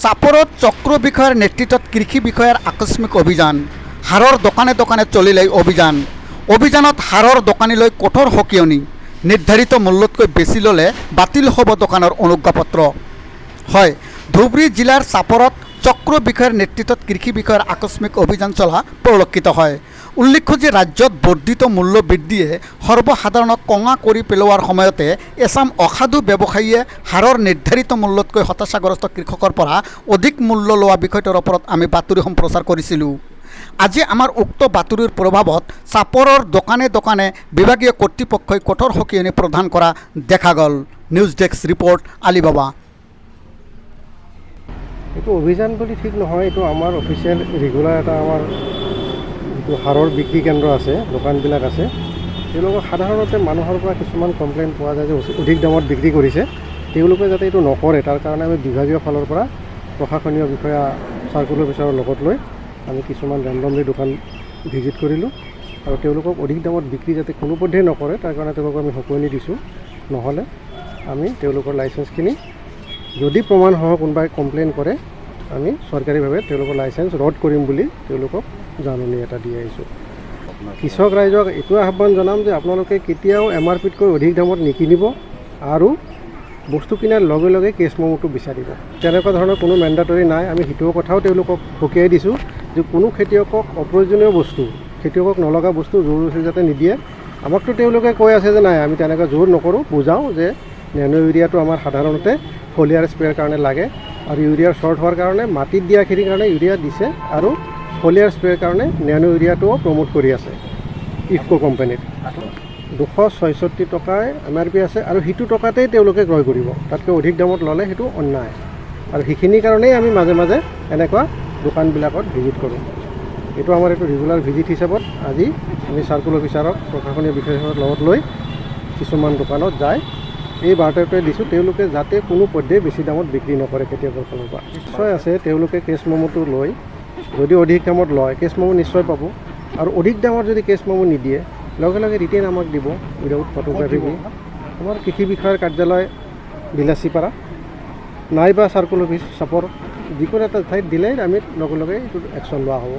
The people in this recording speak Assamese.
চাপৰত চক্ৰ বিষয়াৰ নেতৃত্বত কৃষি বিষয়াৰ আকস্মিক অভিযান। হাৰৰ দোকানে দোকানে চলিলে অভিযানত হাৰৰ দোকানীলৈ কঠোৰ সকিয়নি। নিৰ্ধাৰিত মূল্যতকৈ বেছি ল'লে বাতিল হ'ব দোকানৰ অনুজ্ঞাপত্ৰ। হয়, ধুবুৰী জিলাৰ চাপৰত চক্ৰ বিষয়াৰ নেতৃত্বত কৃষি বিষয়াৰ আকস্মিক অভিযান চলা পৰিলক্ষিত হয়। উল্লেখ্য যে ৰাজ্যত বৰ্ধিত মূল্য বৃদ্ধিয়ে সৰ্বসাধাৰণক কঙা কৰি পেলোৱাৰ সময়তে এচাম অসাধু ব্যৱসায়ীয়ে হাৰৰ নিৰ্ধাৰিত মূল্যতকৈ হতাশাগ্ৰস্ত কৃষকৰ পৰা অধিক মূল্য লোৱা বিষয়টোৰ ওপৰত আমি বাতৰি সম্প্ৰচাৰ কৰিছিলোঁ। আজি আমাৰ উক্ত বাতৰিৰ প্ৰভাৱত চাপৰৰ দোকানে দোকানে বিভাগীয় কৰ্তৃপক্ষই কঠোৰ সকিয়নি প্ৰদান কৰা দেখা গ'ল। News desk report Alibaba. এইটো অভিযান বুলি ঠিক নহয়, এইটো আমাৰ অফিচিয়েল ৰেগুলাৰ এটা আমাৰ যিটো হাৰৰ বিক্ৰী কেন্দ্ৰ আছে, দোকানবিলাক আছে, তেওঁলোকক সাধাৰণতে মানুহৰ পৰা কিছুমান কমপ্লেইন পোৱা যায় যে অধিক দামত বিক্ৰী কৰিছে। তেওঁলোকে যাতে এইটো নকৰে তাৰ কাৰণে আমি বিভাগীয় ফালৰ পৰা প্ৰশাসনীয় বিষয়া চাৰ্কুল অফিচাৰৰ লগত লৈ আমি কিছুমান ৰেণ্ডমলি দোকান ভিজিট কৰিলোঁ আৰু তেওঁলোকক অধিক দামত বিক্ৰী যাতে কোনোপধ্যেই নকৰে তাৰ কাৰণে তেওঁলোকক আমি সকিয়নি দিছোঁ। নহ'লে আমি তেওঁলোকৰ লাইচেঞ্চখিনি যদি প্ৰমাণ সহ কোনোবাই কমপ্লেইন কৰে আমি চৰকাৰীভাৱে তেওঁলোকৰ লাইচেঞ্চ ৰদ কৰিম বুলি তেওঁলোকক জাননী এটা দি আহিছোঁ। কৃষক ৰাইজক এইটো আহ্বান জনাম যে আপোনালোকে কেতিয়াও MRPতকৈ অধিক দামত নিকিনিব আৰু বস্তু কিনাৰ লগে লগে কেছ মেম'টো বিচাৰিব। তেনেকুৱা ধৰণৰ কোনো মেণ্ডাটৰী নাই। আমি সেইটো কথাও তেওঁলোকক সকীয়াই দিছোঁ যে কোনো খেতিয়কক অপ্ৰয়োজনীয় বস্তু, খেতিয়কক নলগা বস্তু জোৰ যাতে নিদিয়ে। আমাকতো তেওঁলোকে কৈ আছে যে নাই আমি তেনেকৈ জোৰ নকৰোঁ, বুজাওঁ যে নেনো ইউৰিয়াটো আমাৰ সাধাৰণতে ফলিয়াৰ স্প্ৰেৰ কাৰণে লাগে আৰু ইউৰিয়াৰ শ্বৰ্ট হোৱাৰ কাৰণে মাটিত দিয়া খেতিৰ কাৰণে ইউৰিয়া দিছে আৰু ফলিয়াৰ স্প্ৰেৰ কাৰণে নেনো ইউৰিয়াটোও প্ৰমোট কৰি আছে ইফকো কোম্পানীত। 266 টকাৰ MRP আছে আৰু সেইটো টকাতেই তেওঁলোকে ক্ৰয় কৰিব। তাতকৈ অধিক দামত ল'লে সেইটো অন্যায় আৰু সেইখিনিৰ কাৰণেই আমি মাজে মাজে এনেকুৱা দোকানবিলাকত ভিজিট কৰোঁ। এইটো আমাৰ এইটো ৰেগুলাৰ ভিজিট হিচাপত আজি আমি চাৰ্কুল অফিচাৰক প্ৰশাসনীয় বিষয়াৰ লগত লৈ কিছুমান দোকানত যায় এই বাৰ্তাটোৱে দিছোঁ তেওঁলোকে যাতে কোনো পধ্যেই বেছি দামত বিক্ৰী নকৰে খেতিয়কৰ ফালৰ পৰা। নিশ্চয় আছে, তেওঁলোকে কেছ মেম'টো লৈ যদি অধিক দামত লয় কেছ মেমো নিশ্চয় পাব আৰু অধিক দামত যদি কেছ মেমো নিদিয়ে লগে লগে ৰিটেন আমাক দিব উইদাউট ফটোগ্ৰাফি। আমাৰ কৃষি বিষয়াৰ কাৰ্যালয় বিলাচীপাৰা নাইবা চাৰ্কুল অফিচ চাপৰ যিকোনো এটা ঠাইত দিলেই আমি লগে লগে এইটো একশ্যন লোৱা হ'ব।